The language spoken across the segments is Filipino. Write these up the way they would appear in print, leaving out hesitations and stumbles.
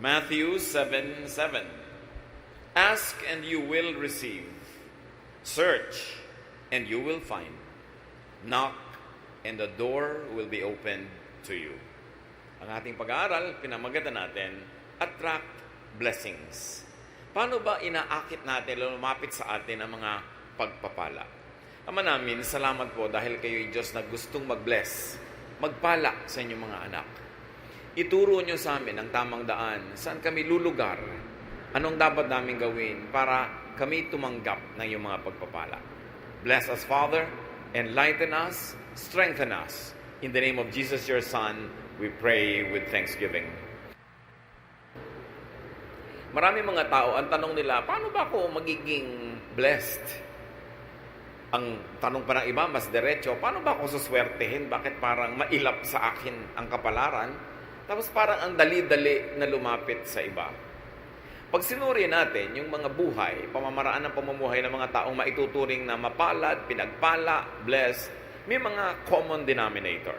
Matthew 7:7. Ask and you will receive. Search and you will find. Knock and the door will be opened to you. Ang ating pag-aaral, pinamagatan natin, attract blessings. Paano ba inaakit natin, lumapit sa atin ang mga pagpapala? Ama namin, salamat po dahil kayo'y Diyos na gustong mag-bless, magpala sa inyong mga anak. Ituro nyo sa amin ang tamang daan, saan kami lulugar, anong dapat namin gawin para kami tumanggap ng iyong mga pagpapala. Bless us, Father, enlighten us, strengthen us. In the name of Jesus, your Son, we pray with thanksgiving. Marami mga tao, ang tanong nila, paano ba ako magiging blessed? Ang tanong pa ng iba, mas diretso, paano ba ako suswertehin? Bakit parang mailap sa akin ang kapalaran? Tapos parang ang dali-dali na lumapit sa iba. Pag sinuri natin yung mga buhay, pamamaraan ng pamumuhay ng mga taong maituturing na mapalad, pinagpala, blessed, may mga common denominator.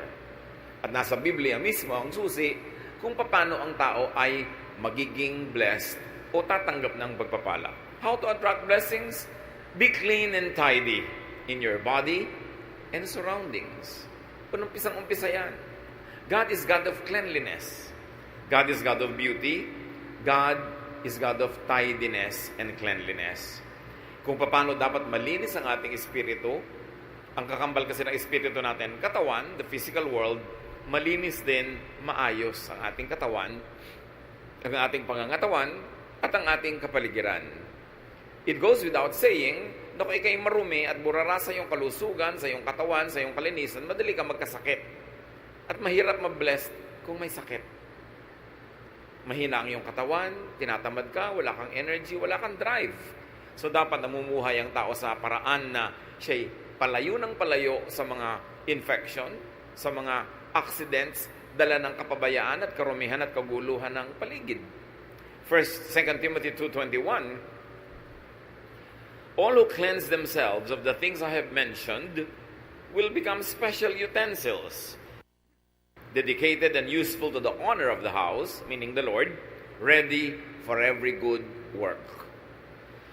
At nasa Biblia mismo ang susi kung paano ang tao ay magiging blessed o tatanggap ng pagpapala. How to attract blessings? Be clean and tidy in your body and surroundings. Umpisang-umpisa yan. God is God of cleanliness. God is God of beauty. God is God of tidiness and cleanliness. Kung paano dapat malinis ang ating espiritu, ang kakambal kasi ng espiritu natin, katawan, the physical world, malinis din, maayos ang ating katawan, ang ating pangangatawan, at ang ating kapaligiran. It goes without saying, na kung ikay marumi at burara sa iyong kalusugan, sa iyong katawan, sa iyong kalinisan, madali ka magkasakit. At mahirap ma-blessed kung may sakit. Mahina ang iyong katawan, tinatamad ka, wala kang energy, wala kang drive. So dapat namumuhay ang tao sa paraan na siya'y palayo ng palayo sa mga infection, sa mga accidents, dala ng kapabayaan at karumihan at kaguluhan ng paligid. 2 Timothy 2:21, all who cleanse themselves of the things I have mentioned will become special utensils, dedicated and useful to the honor of the house, meaning the Lord, ready for every good work.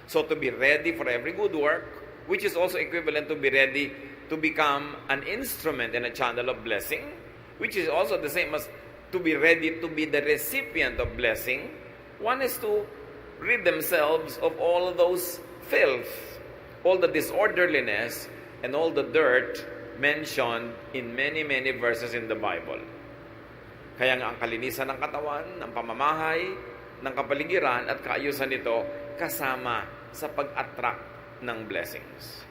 So to be ready for every good work, which is also equivalent to be ready to become an instrument and a channel of blessing, which is also the same as to be ready to be the recipient of blessing. One is to rid themselves of all those filth, all the disorderliness, and all the dirt mentioned in many, many verses in the Bible. Kaya nga ang kalinisan ng katawan, ng pamamahay, ng kapaligiran at kaayusan nito kasama sa pag-attract ng blessings.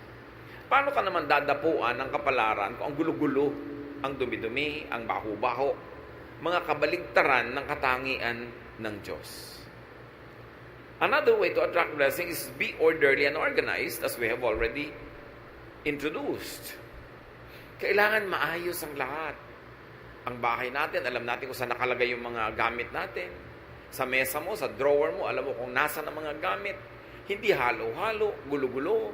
Paano ka naman dadapuan ng kapalaran kung ang gulo-gulo, ang dumi-dumi, ang baho-baho, mga kabaligtaran ng katangian ng Diyos? Another way to attract blessings is be orderly and organized, as we have already introduced. Kailangan maayos ang lahat. Ang bahay natin, alam natin kung saan nakalagay yung mga gamit natin. Sa mesa mo, sa drawer mo, alam mo kung nasa ang mga gamit. Hindi halo-halo, gulo-gulo.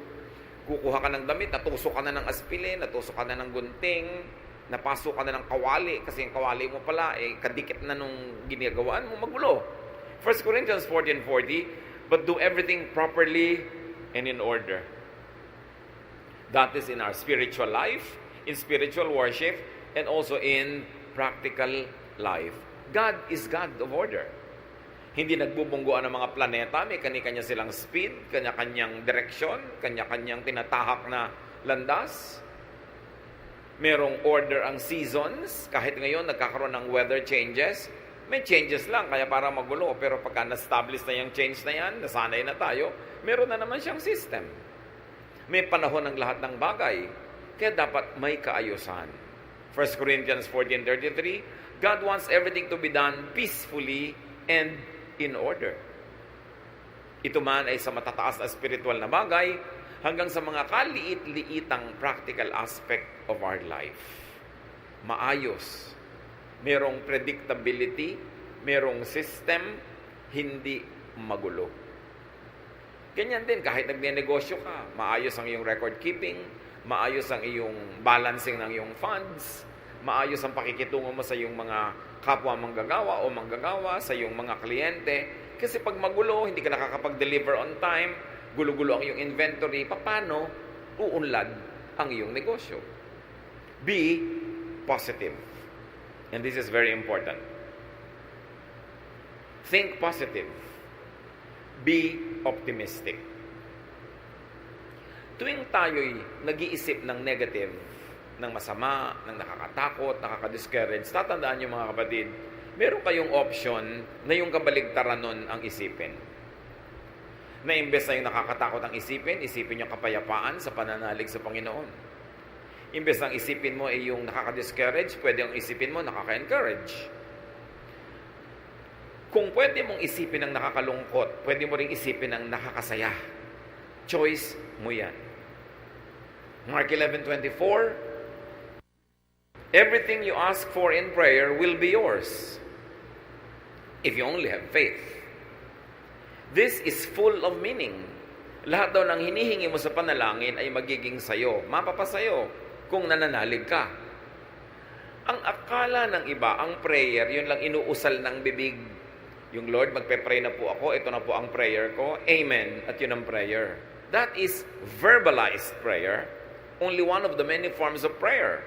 Kukuha ka ng damit, natusok ka na ng aspilin, natusok ka na ng gunting, napasok ka na ng kawali, kasi yung kawali mo pala, kadikit na nung ginagawaan mo, magulo. 1 Corinthians 14:40, but do everything properly and in order. That is in our spiritual life, in spiritual worship, and also in practical life. God is God of order. Hindi nagbubungguan ng mga planeta, may kanya-kanya silang speed, kanya-kanyang direksyon, kanya-kanyang tinatahak na landas. Merong order ang seasons, kahit ngayon nagkakaroon ng weather changes, may changes lang, kaya para magulo. Pero pagka na-establish na yung change na yan, nasanay na tayo, meron na naman siyang system. May panahon ng lahat ng bagay. Kaya dapat may kaayusan. 1 Corinthians 14:33, God wants everything to be done peacefully and in order. Ito man ay sa matataas na spiritual na bagay, hanggang sa mga kaliit-liitang practical aspect of our life. Maayos. Merong predictability, merong system, hindi magulo. Ganyan din, kahit nagnenegosyo ka, maayos ang iyong record keeping, maayos ang iyong balancing ng iyong funds, maayos ang pakikitungo mo sa iyong mga kapwa manggagawa o manggagawa, sa iyong mga kliyente. Kasi pag magulo, hindi ka nakakapag-deliver on time, gulo-gulo ang iyong inventory, paano uunlad ang iyong negosyo? Be positive. And this is very important. Think positive. Be optimistic. Tuwing tayo'y nag-iisip ng negative, ng masama, ng nakakatakot, nakaka-discourage, tatandaan niyo mga kapatid, meron kayong option na yung kabaligtaran nun ang isipin. Na imbes na yung nakakatakot ang isipin niyo kapayapaan sa pananalig sa Panginoon. Imbes na isipin mo ay yung nakaka-discourage, pwede yung isipin mo nakaka-encourage. Kung pwede mong isipin ang nakakalungkot, pwede mo ring isipin ang nakakasaya. Choice mo yan. Mark 11:24, everything you ask for in prayer will be yours if you only have faith. This is full of meaning. Lahat daw ng hinihingi mo sa panalangin ay magiging sayo, mapapasayo kung nananalig ka. Ang akala ng iba, ang prayer, yun lang inuusal ng bibig. Yung Lord, magpe-pray na po ako, ito na po ang prayer ko, amen, at yun ang prayer. That is verbalized prayer, only one of the many forms of prayer.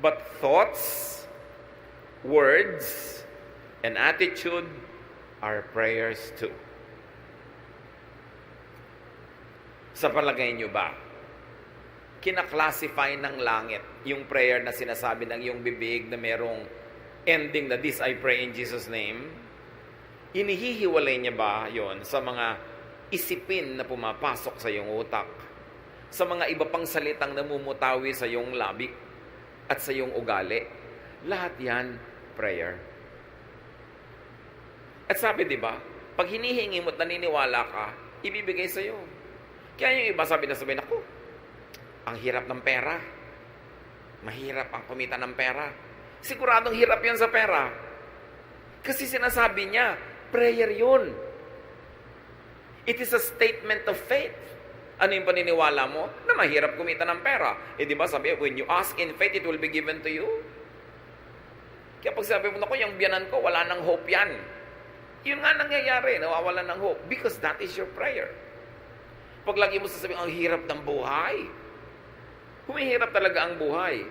But thoughts, words, and attitude are prayers too. Sa palagay nyo ba, kinaklasify ng langit yung prayer na sinasabi ng iyong bibig na merong ending na this I pray in Jesus' name? Inihihiwalay niya ba yon sa mga isipin na pumapasok sa iyong utak? Sa mga iba pang salitang namumutawi sa iyong labi at sa iyong ugali? Lahat yan, prayer. At sabi, di ba, pag hinihingi mo at naniniwala ka, ibibigay sa iyo. Kaya yung iba sabi, ako, ang hirap ng pera. Mahirap ang kumita ng pera. Siguradong hirap yan sa pera. Kasi sinasabi niya, prayer yun. It is a statement of faith. Ano yung paniniwala mo? Na mahirap kumita ng pera. Di ba sabi, when you ask in faith, it will be given to you. Kaya pag sabi mo, yung biyanan ko, wala nang hope yan. Yun nga nangyayari, nawawalan ng hope. Because that is your prayer. Pag lagi mo sasabihin, ang hirap ng buhay. Humihirap talaga ang buhay.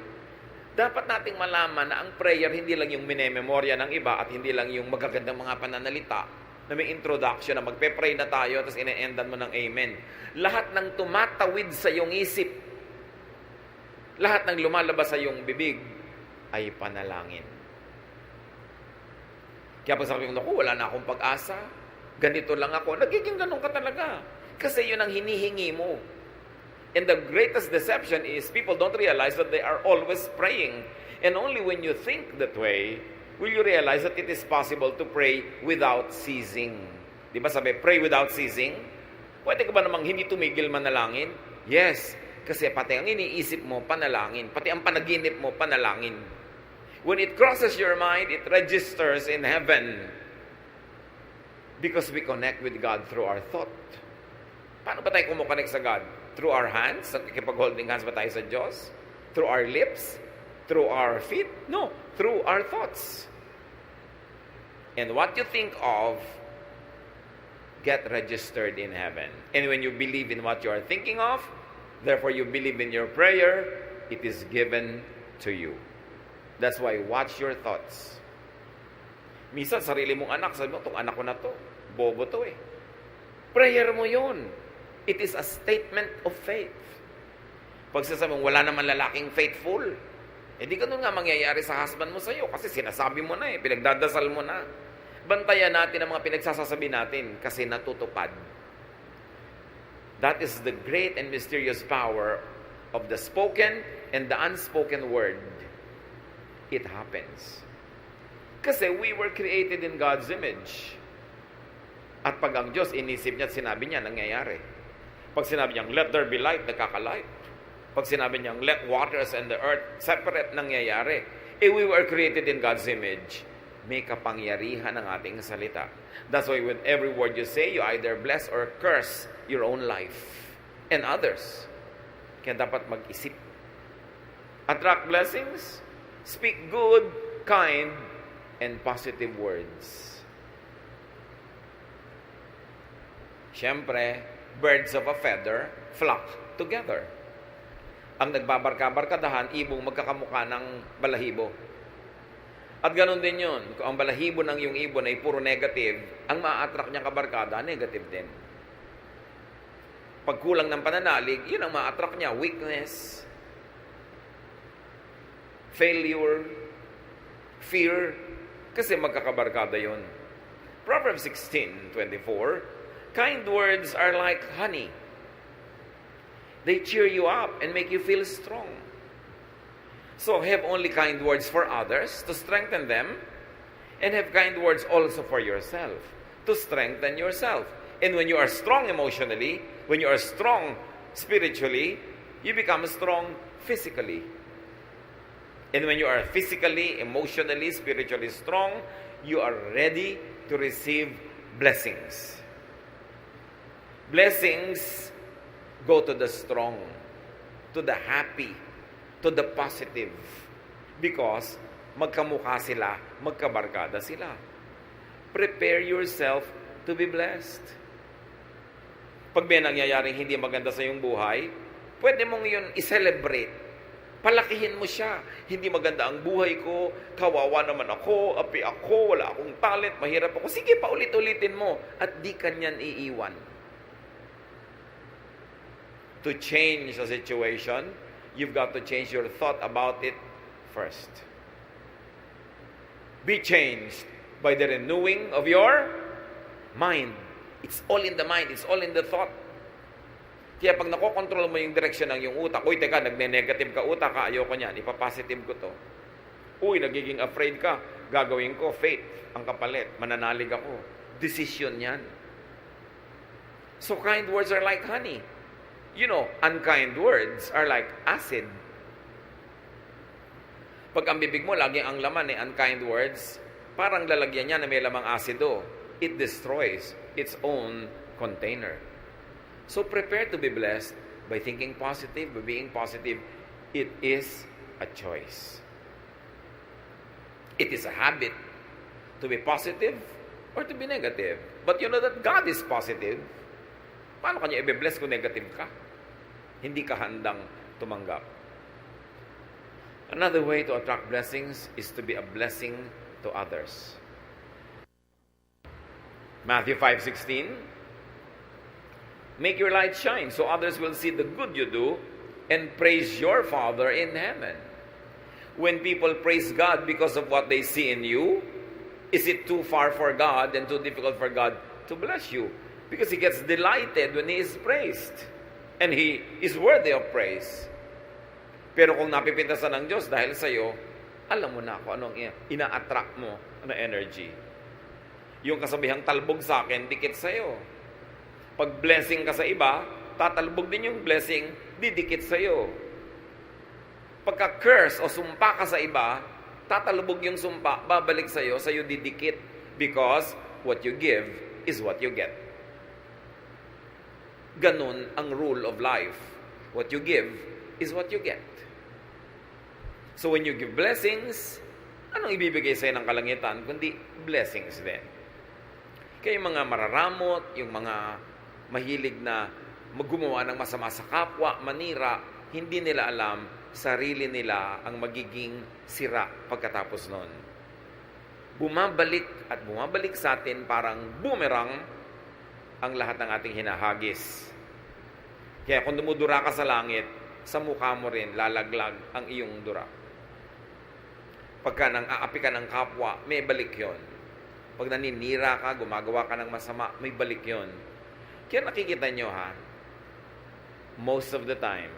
Dapat nating malaman na ang prayer hindi lang yung minememorya ng iba at hindi lang yung magagandang mga pananalita na may introduction na magpe-pray na tayo tapos ine-endan mo ng amen. Lahat ng tumatawid sa iyong isip, lahat ng lumalabas sa iyong bibig ay panalangin. Kaya pag sabi ko, wala na akong pag-asa, ganito lang ako, nagiging ganun ka talaga. Kasi yun ang hinihingi mo. And the greatest deception is people don't realize that they are always praying. And only when you think that way, will you realize that it is possible to pray without ceasing. Di ba sabi, pray without ceasing? Pwede ka ba namang hindi tumigil manalangin? Yes, kasi pati ang iniisip mo, panalangin. Pati ang panaginip mo, panalangin. When it crosses your mind, it registers in heaven. Because we connect with God through our thought. Paano ba tayo kumukonect sa God? Through our hands? Nakikipag-holding hands ba tayo sa Diyos? Through our lips? Through our feet? No. Through our thoughts. And what you think of, get registered in heaven. And when you believe in what you are thinking of, therefore you believe in your prayer, it is given to you. That's why watch your thoughts. Minsan, sarili mong anak, sabi mo, itong anak ko na to, bobo to eh. Prayer mo yun. It is a statement of faith. Pag sasabi mong wala naman lalaking faithful, di ganun nga mangyayari sa husband mo sa'yo kasi sinasabi mo na pinagdadasal mo na. Bantayan natin ang mga pinagsasabi natin kasi natutupad. That is the great and mysterious power of the spoken and the unspoken word. It happens. Kasi we were created in God's image. At pag ang Diyos inisip niya at sinabi niya, nangyayari. Pag sinabi niyang, let there be light, nagkakalight. Pag sinabi niyang, let waters and the earth separate, nangyayari. We were created in God's image. May kapangyarihan ang ating salita. That's why with every word you say, you either bless or curse your own life and others. Kaya dapat mag-isip. Attract blessings, Speak good, kind, and positive words. Siyempre, birds of a feather flock together. Ang nagbabarka-barkadahan, ibong magkakamukha ng balahibo. At ganoon din yun. Kung ang balahibo ng yung ibon ay puro negative, ang ma-attract niyang kabarkada, negative din. Pag kulang ng pananalig, yun ang ma-attract niya. Weakness, failure, fear, kasi magkakabarkada yun. Proverbs 16:24, kind words are like honey. They cheer you up and make you feel strong. So have only kind words for others to strengthen them, and have kind words also for yourself to strengthen yourself. And when you are strong emotionally, when you are strong spiritually, you become strong physically. And when you are physically, emotionally, spiritually strong, you are ready to receive blessings. Blessings go to the strong, to the happy, to the positive. Because magkamukha sila, magkabarkada sila. Prepare yourself to be blessed. Pag may nangyayaring hindi maganda sa iyong buhay, pwede mong yun i-celebrate. Palakihin mo siya. Hindi maganda ang buhay ko, kawawa naman ako, api ako, wala akong talent, mahirap ako. Sige, paulit-ulitin mo at di kanyan iiwan. To change the situation, you've got to change your thought about it first. Be changed by the renewing of your mind. It's all in the mind. It's all in the thought. Kaya pag nakokontrol mo yung direksyon ng yung utak, uy, teka, nagne-negative ka utak ka, ayoko niyan, ipapositive ko to. Uy, nagiging afraid ka, gagawin ko, faith, ang kapalit, mananalig ako. Decision yan. So kind words are like honey. You know, unkind words are like acid. Pag ang bibig mo, lagi ang laman unkind words, parang lalagyan niya na may lamang asido. It destroys its own container. So prepare to be blessed by thinking positive, by being positive. It is a choice. It is a habit to be positive or to be negative. But you know that God is positive. Paano kanya i-bless kung negative ka? Hindi ka handang tumanggap. Another way to attract blessings is to be a blessing to others. Matthew 5:16, make your light shine so others will see the good you do and praise your Father in heaven. When people praise God because of what they see in you, is it too far for God and too difficult for God to bless you? Because He gets delighted when He is praised. And He is worthy of praise. Pero kung napipintasan ng Diyos dahil sa iyo, alam mo na kung anong ina-attract mo na energy. Yung kasabihang talbog sa akin, dikit sa iyo. Pag blessing ka sa iba, tatalbog din yung blessing, didikit sa iyo. Pagka curse o sumpa ka sa iba, tatalbog yung sumpa, babalik sa iyo didikit. Because what you give is what you get. Ganun ang rule of life. What you give is what you get. So when you give blessings, anong ibibigay sa'yo ng kalangitan? Kundi blessings din. Kaya yung mga mararamot, yung mga mahilig na gumawa ng masama sa kapwa, manira, hindi nila alam, sarili nila ang magiging sira pagkatapos nun. Bumabalik at bumabalik sa atin parang boomerang ang lahat ng ating hinahagis. Kaya kung dumudura ka sa langit, sa mukha mo rin lalaglag ang iyong dura. Pagka nang aapi ka ng kapwa, may balik yon. Pag naninira ka, gumagawa ka ng masama, may balik yon. Kaya nakikita nyo most of the time,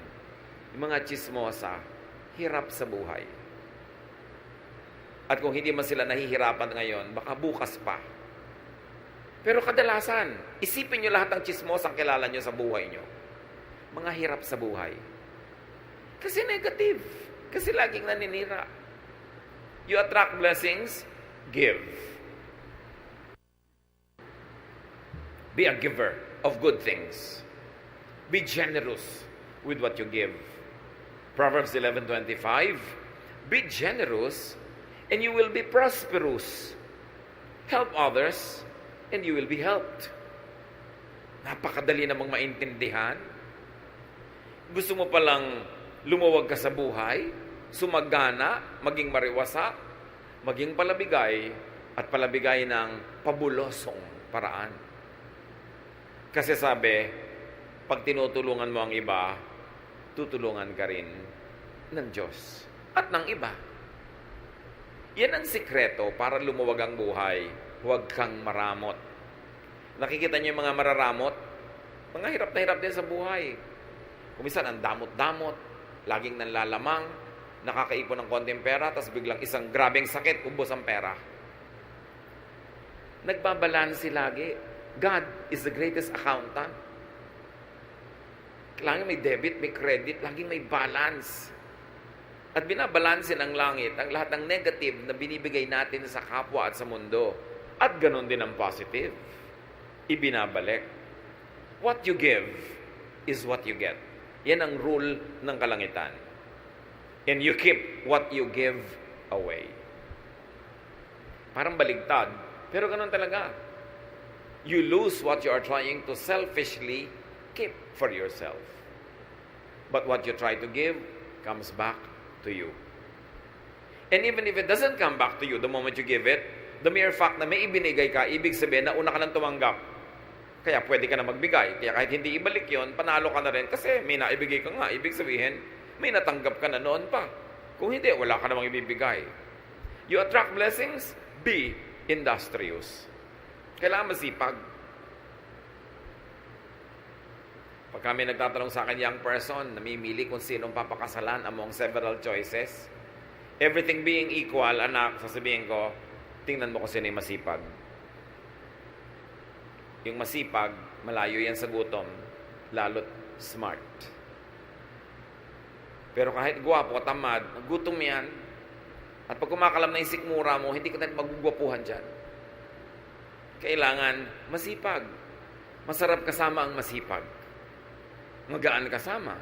yung mga chismosa, hirap sa buhay. At kung hindi man sila nahihirapan ngayon, baka bukas pa. Pero kadalasan, isipin nyo lahat ng chismosa ang kilala nyo sa buhay nyo. Mga hirap sa buhay. Kasi negative. Kasi laging naninira. You attract blessings, give. Be a giver of good things. Be generous with what you give. Proverbs 11:25, Be generous, and you will be prosperous. Help others, and you will be helped. Napakadali namang maintindihan. Gusto mo palang lumuwag ka sa buhay, sumagana, maging mariwasa, maging palabigay, at palabigay ng pabulosong paraan. Kasi sabi, pag tinutulungan mo ang iba, tutulungan ka rin ng Diyos at ng iba. Yan ang sikreto para lumuwag ang buhay. Huwag kang maramot. Nakikita niyo yung mga mararamot? Mga hirap na hirap din sa buhay. Kumisan ang damot-damot, laging nanlalamang, nakakaipon ng konting pera, tapos biglang isang grabeng sakit, ubos ang pera. Nagbabalansi lagi. God is the greatest accountant. Kailangan may debit, may credit, laging may balance. At binabalansin ng langit ang lahat ng negative na binibigay natin sa kapwa at sa mundo. At ganon din ang positive. Ibinabalik. What you give is what you get. Yan ang rule ng kalangitan. And you keep what you give away. Parang baligtad, pero ganon talaga. You lose what you are trying to selfishly keep for yourself. But what you try to give comes back to you. And even if it doesn't come back to you the moment you give it, the mere fact na may ibinigay ka, ibig sabihin na una ka nang tumanggap. Kaya pwede ka na magbigay. Kaya kahit hindi ibalik yon, panalo ka na rin kasi may naibigay ka nga. Ibig sabihin, may natanggap ka na noon pa. Kung hindi, wala ka namang ibibigay. You attract blessings, be industrious. Kailangan masipag. Pag kami nagtatanong sa akin, young person, namimili kung sinong papakasalan among several choices, everything being equal, anak, sasabihin ko, tingnan mo kung sino yung masipag. Yung masipag, malayo yan sa gutom, lalo't smart. Pero kahit gwapo, tamad, gutom yan, at pag kumakalam na yung sikmura mo, hindi ka na magugwapuhan dyan. Kailangan masipag. Masarap kasama ang masipag. Magaan kasama.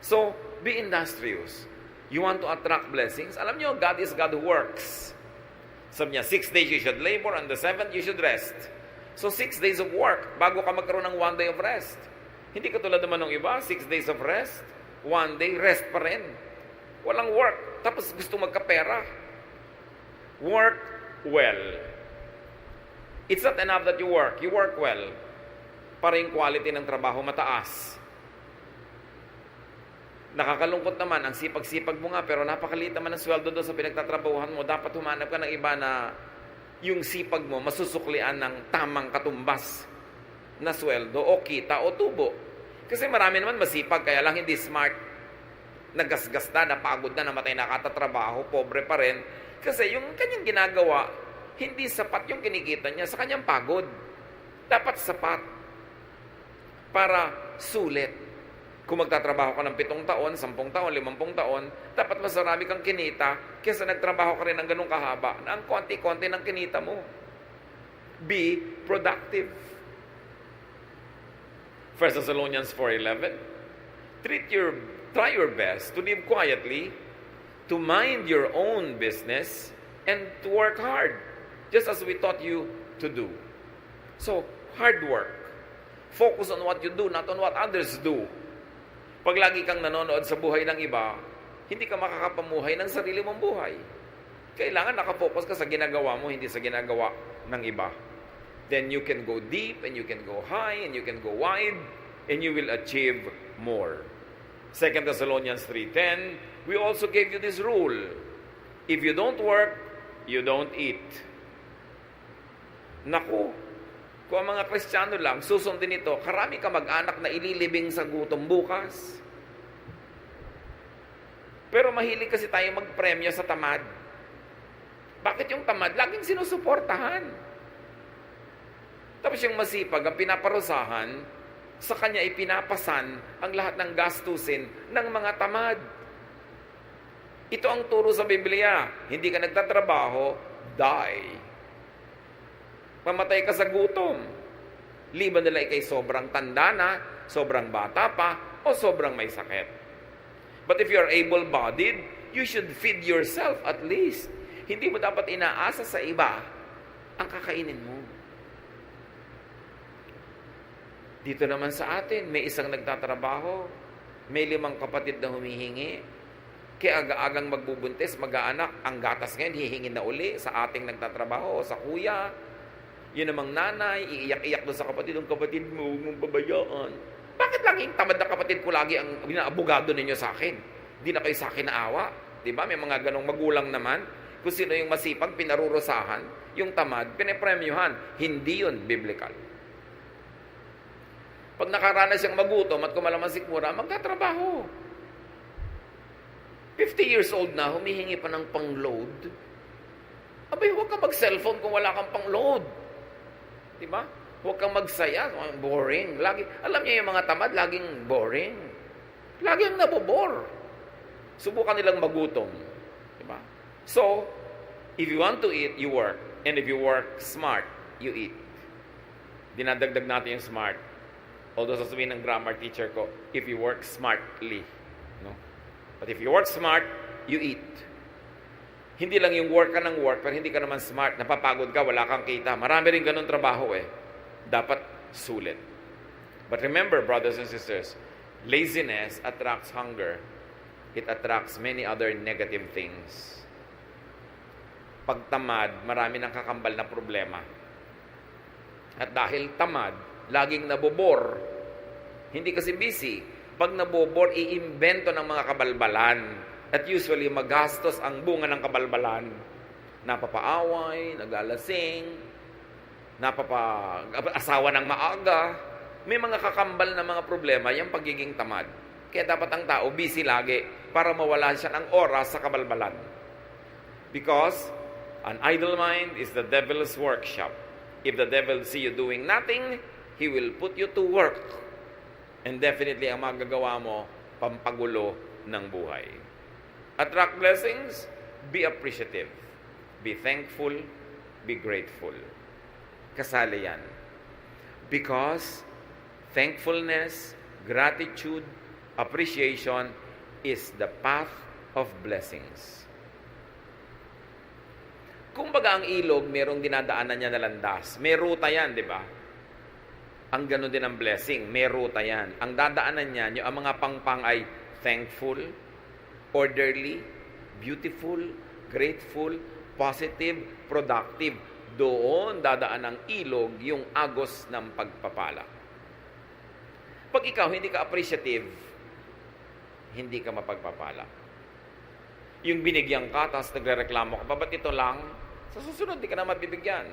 So, be industrious. You want to attract blessings? Alam nyo, God is God who works. Sabi niya, 6 days you should labor, and the 7th you should rest. So, 6 days of work, bago ka magkaroon ng 1 day of rest. Hindi katulad naman ng iba, 6 days of rest, 1 day, rest pa rin. Walang work. Tapos gusto magkapera. Work well. It's not enough that you work well. Para yung quality ng trabaho mataas. Nakakalungkot naman, ang sipag-sipag mo nga, pero napakaliit naman ang sweldo doon sa pinagtatrabahuhan mo. Dapat humanap ka ng iba na yung sipag mo masusuklian ng tamang katumbas na sweldo o kita o tubo. Kasi marami naman masipag, kaya lang hindi smart. Nagasgas na, napagod na, namatay na katatrabaho, pobre pa rin. Kasi yung kanyang ginagawa, hindi sapat yung kinikita niya sa kanyang pagod. Dapat sapat para sulit. Kung magtatrabaho ka ng 7 taon, 10 taon, 50 taon, dapat mas marami kang kinita kaysa nagtrabaho ka rin ng ganung kahaba na ang konti-konti ng kinita mo. Be productive. 1 Thessalonians 4:11. Try your best to live quietly, to mind your own business, and to work hard, just as we taught you to do. So, hard work. Focus on what you do, not on what others do. Pag lagi kang nanonood sa buhay ng iba, hindi ka makakapamuhay ng sarili mong buhay. Kailangan nakafocus ka sa ginagawa mo, hindi sa ginagawa ng iba. Then you can go deep, and you can go high, and you can go wide, and you will achieve more. 2 Thessalonians 3:10, we also gave you this rule. If you don't work, you don't eat. Naku, kung ang mga Kristiyano lang, susundin ito, karami ka mag-anak na ililibing sa gutom bukas. Pero mahilig kasi tayo magpremyo sa tamad. Bakit yung tamad? Laging sinusuportahan. Tapos yung masipag, ang pinaparusahan, sa kanya ipinapasan ang lahat ng gastusin ng mga tamad. Ito ang turo sa Biblia. Hindi ka nagtatrabaho, die. Mamatay ka sa gutom. Liban nila ikay sobrang tanda na, sobrang bata pa, o sobrang may sakit. But if you are able-bodied, you should feed yourself at least. Hindi mo dapat inaasa sa iba ang kakainin mo. Dito naman sa atin, may isang nagtatrabaho, may 5 kapatid na humihingi. Kaya aga-agang magbubuntis, mag-aanak, ang gatas ngayon, hihingin na uli sa ating nagtatrabaho, sa kuya. Yun namang nanay, iiyak-iyak doon sa kapatid, ang kapatid mo, huwag mong pabayaan. Bakit laging tamad na kapatid ko lagi ang binaabogado ninyo sa akin? Di na kayo sa akin naawa. Diba? May mga ganong magulang naman. Kung sino yung masipag, pinarurusahan. Yung tamad, pinapremyuhan. Hindi yun biblical. Pag nakaranas siyang magutom at kumalaman sikmura, magtatrabaho. 50 years old na, humihingi pa ng pang-load. Abay, huwag kang mag-cellphone kung wala kang pang-load. Diba? Huwag kang magsaya. Boring. Alam niyo yung mga tamad, laging boring. Laging nabobore. Subukan nilang magutom. Diba? So, if you want to eat, you work. And if you work smart, you eat. Dinadagdag natin yung smart. Although sasabihin ng grammar teacher ko, if you work smartly. No? But if you work smart, you eat. Hindi lang yung work ka ng work, pero hindi ka naman smart. Napapagod ka, wala kang kita. Marami rin ganun trabaho eh. Dapat sulit. But remember, brothers and sisters, laziness attracts hunger. It attracts many other negative things. Pag tamad, marami nang kakambal na problema. At dahil tamad, laging nabobor. Hindi kasi busy. Pag nabobor, iimbento ng mga kabalbalan. At usually, magastos ang bunga ng kabalbalan. Napapaaway, naglalasing, asawa ng maaga. May mga kakambal na mga problema, yung pagiging tamad. Kaya dapat ang tao busy lagi para mawala siya ng oras sa kabalbalan. Because an idle mind is the devil's workshop. If the devil see you doing nothing, he will put you to work. And definitely, ang magagawa mo, pampagulo ng buhay. Attract blessings, be appreciative. Be thankful, be grateful. Kasali yan. Because thankfulness, gratitude, appreciation is the path of blessings. Kumbaga ang ilog, merong dinadaanan niya na landas. May ruta yan, di ba? Ang gano'n din ang blessing. May ruta yan. Ang dadaanan niya, yung ang mga pangpang ay thankful, orderly, beautiful, grateful, positive, productive. Doon dadaan ang ilog, yung agos ng pagpapala. Pag ikaw hindi ka appreciative, hindi ka mapagpapala. Yung binigyan ka, tapos nagrereklamo ka, ba't ito lang? Sa susunod, di ka na mabibigyan.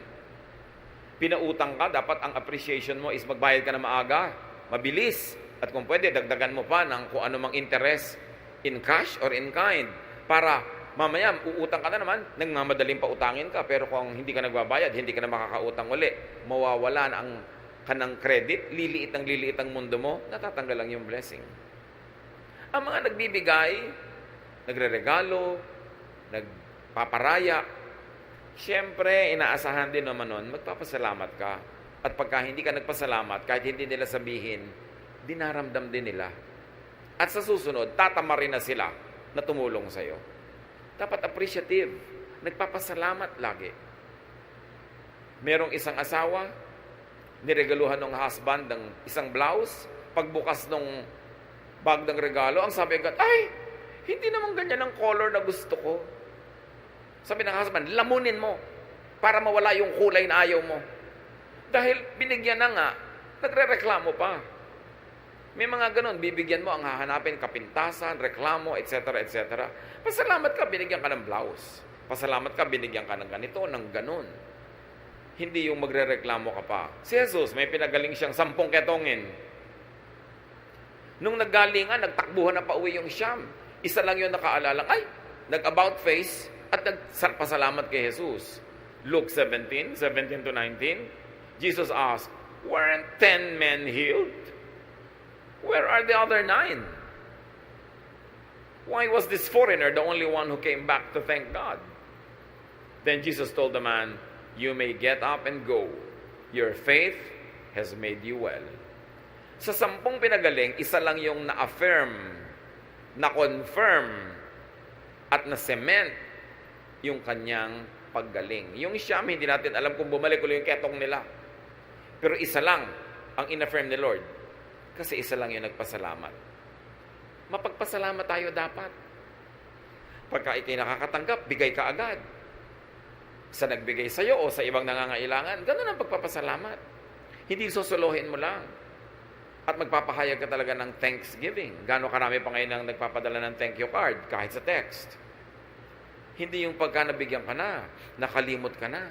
Pinautang ka, dapat ang appreciation mo is magbayad ka na maaga, mabilis. At kung pwede, dagdagan mo pa ng kung ano mang interest in cash or in kind. Para mamaya, uutang ka na naman, nagmamadaling pautangin ka. Pero kung hindi ka nagbabayad, hindi ka na makakautang uli. Mawawala na ang kanang credit, liliit ang mundo mo, natatanggal lang yung blessing. Ang mga nagbibigay, nagreregalo, nagpaparaya, siyempre, inaasahan din naman nun, magpapasalamat ka. At pagka hindi ka nagpasalamat, kahit hindi nila sabihin, dinaramdam din nila. At sa susunod, tatama rin na sila na tumulong sa'yo. Dapat appreciative. Nagpapasalamat lagi. Merong isang asawa, niregaluhan ng husband ng isang blouse, pagbukas ng bag ng regalo, ang sabi agad, ay, hindi naman ganyan ang color na gusto ko. Sabi ng husband, lamunin mo para mawala yung kulay na ayaw mo. Dahil binigyan na nga, nagre-reklamo pa. May mga ganon, bibigyan mo ang hahanapin, kapintasan, reklamo, etc., etc. Pasalamat ka, binigyan ka ng blouse. Pasalamat ka, binigyan ka ng ganito, ng ganon. Hindi yung magre-reklamo ka pa. Si Jesus, may pinagaling siyang 10 ketongin. Nung naggalingan, nagtakbuhan na pauwi yung Siyam. Isa lang yung nakaalala, ay, nag-about face at nagpasalamat kay Jesus. Luke 17 to 19, Jesus asked, weren't 10 men healed? Where are the other 9? Why was this foreigner the only one who came back to thank God? Then Jesus told the man, you may get up and go. Your faith has made you well. Sa 10 pinagaling, isa lang yung na-affirm, na-confirm at na-cement yung kanyang paggaling. Yung Siyam, hindi natin alam kung bumalik ulit yung ketong nila. Pero isa lang ang in-affirm ni Lord. Kasi isa lang yung nagpasalamat. Mapagpasalamat tayo dapat. Pagka ikay nakakatanggap, bigay ka agad. Sa nagbigay sa'yo o sa ibang nangangailangan, ganun ang pagpapasalamat. Hindi susuluhin mo lang. At magpapahayag ka talaga ng thanksgiving. Gano'ng karami pa ngayon ang nagpapadala ng thank you card, kahit sa text. Hindi yung pagka nabigyan ka na, nakalimot ka na.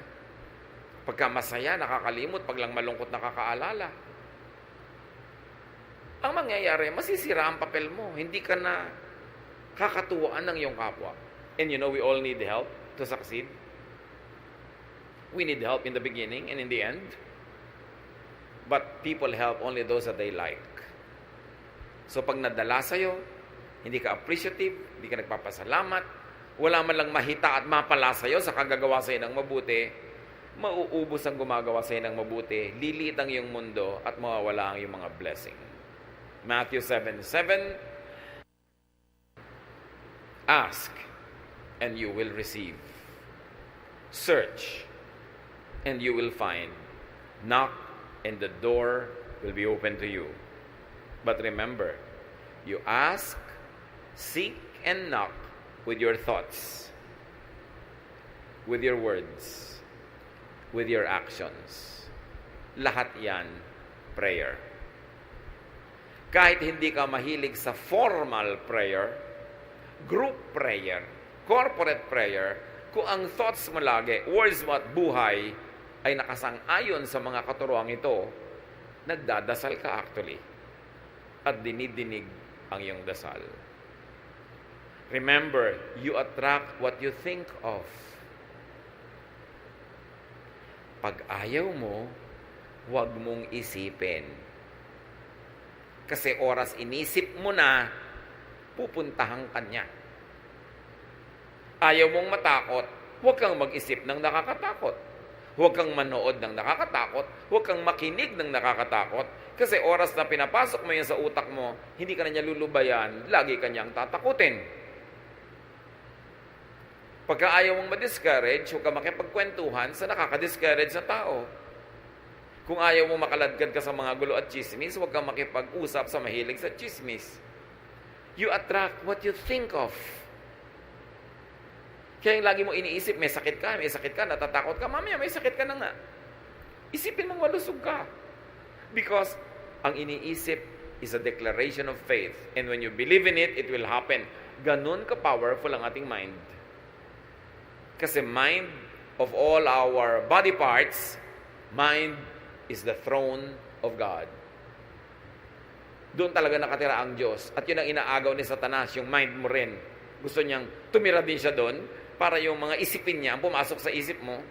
Pagka masaya, nakakalimot, pag lang malungkot, nakakaalala. Ang mangyayari, masisira ang papel mo. Hindi ka na kakatuwaan ng iyong kapwa. And you know, we all need help to succeed. We need help in the beginning and in the end. But people help only those that they like. So pag nadala sa'yo, hindi ka appreciative, hindi ka nagpapasalamat, wala man lang mahita at mapala sa'yo sa kagagawa sa'yo ng mabuti, mauubos ang gumagawa sa'yo ng mabuti, lilit ang iyong mundo at mawawala ang iyong mga blessing. Matthew 7:7, ask and you will receive. Search and you will find. Knock and the door will be open to you. But remember, you ask, seek, and knock with your thoughts, with your words, with your actions. Lahat yan, prayer. Kahit hindi ka mahilig sa formal prayer, group prayer, corporate prayer, kung ang thoughts mo lagi, words mo at buhay, ay nakasang-ayon sa mga katuruang ito, nagdadasal ka actually. At dinidinig ang iyong dasal. Remember, you attract what you think of. Pag ayaw mo, huwag mong isipin. Kasi oras inisip mo na, pupuntahan ka niya. Ayaw mong matakot, huwag kang mag-isip ng nakakatakot. Huwag kang manood ng nakakatakot. Huwag kang makinig ng nakakatakot. Kasi oras na pinapasok mo yan sa utak mo, hindi ka na niya lulubayan, lagi ka niyang tatakutin. Pagka ayaw mong ma-discourage, huwag kang makipagkwentuhan sa nakaka-discourage sa tao. Kung ayaw mong makaladkad ka sa mga gulo at chismis, huwag kang makipag-usap sa mahilig sa chismis. You attract what you think of. Kaya yung lagi mo iniisip, may sakit ka, natatakot ka, mamaya may sakit ka na nga. Isipin mong malusog ka. Because ang iniisip is a declaration of faith. And when you believe in it, it will happen. Ganun ka-powerful ang ating mind. Kasi mind of all our body parts, mind is the throne of God. Doon talaga nakatira ang Diyos. At yun ang inaagaw ni Satanas, yung mind mo rin. Gusto niyang tumira din siya doon, para yung mga isipin niya, ang pumasok sa isip mo,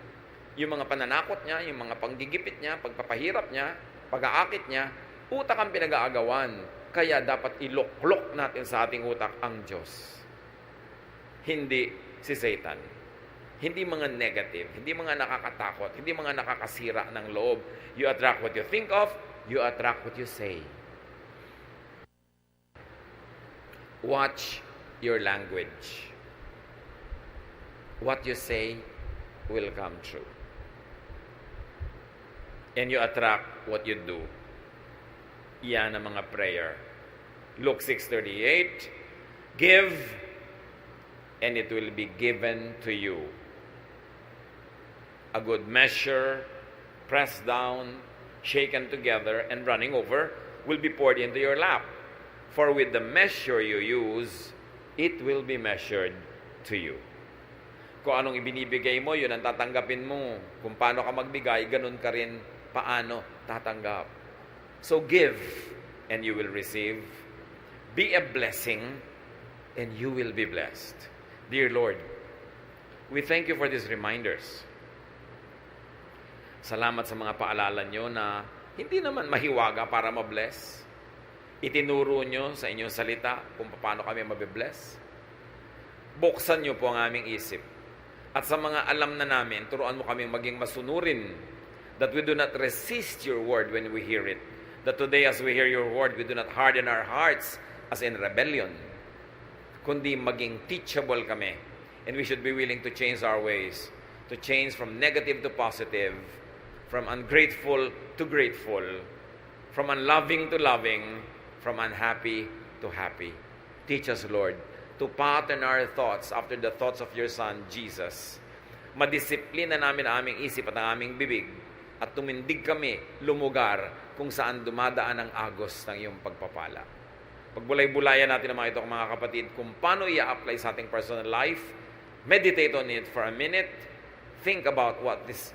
yung mga pananakot niya, yung mga panggigipit niya, pagpapahirap niya, pag-aakit niya, utak ang pinag-aagawan. Kaya dapat iloklok natin sa ating utak ang Diyos. Hindi si Satan. Hindi mga negative, hindi mga nakakatakot, hindi mga nakakasira ng loob. You attract what you think of, you attract what you say. Watch your language. What you say will come true. And you attract what you do. Yan ang mga prayer. Luke 6:38, give, and it will be given to you. A good measure, pressed down, shaken together, and running over, will be poured into your lap. For with the measure you use, it will be measured to you. Kung anong ibinibigay mo, yun ang tatanggapin mo. Kung paano ka magbigay, ganun ka rin paano tatanggap. So give, and you will receive. Be a blessing, and you will be blessed. Dear Lord, we thank you for these reminders. Salamat sa mga paalala nyo na hindi naman mahiwaga para mabless. Itinuro nyo sa inyong salita kung paano kami mabibless. Buksan nyo po ang aming isip. At sa mga alam na namin, turuan mo kami maging masunurin, that we do not resist your word when we hear it. That today as we hear your word, we do not harden our hearts as in rebellion. kundi maging teachable kami. And we should be willing to change our ways, to change from negative to positive, from ungrateful to grateful, from unloving to loving, from unhappy to happy. Teach us, Lord, to pattern our thoughts after the thoughts of your Son, Jesus. Madisiplina namin ang aming isip at ang aming bibig at tumindig kami lumugar kung saan dumadaan ang agos ng iyong pagpapala. Pagbulay-bulayan natin ang mga ito, mga kapatid, kung paano i-apply sa ating personal life. Meditate on it for a minute. Think about what this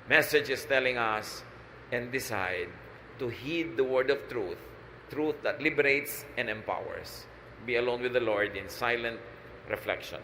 message is telling us and decide to heed the word of truth, truth that liberates and empowers. Be alone with the Lord in silent reflection.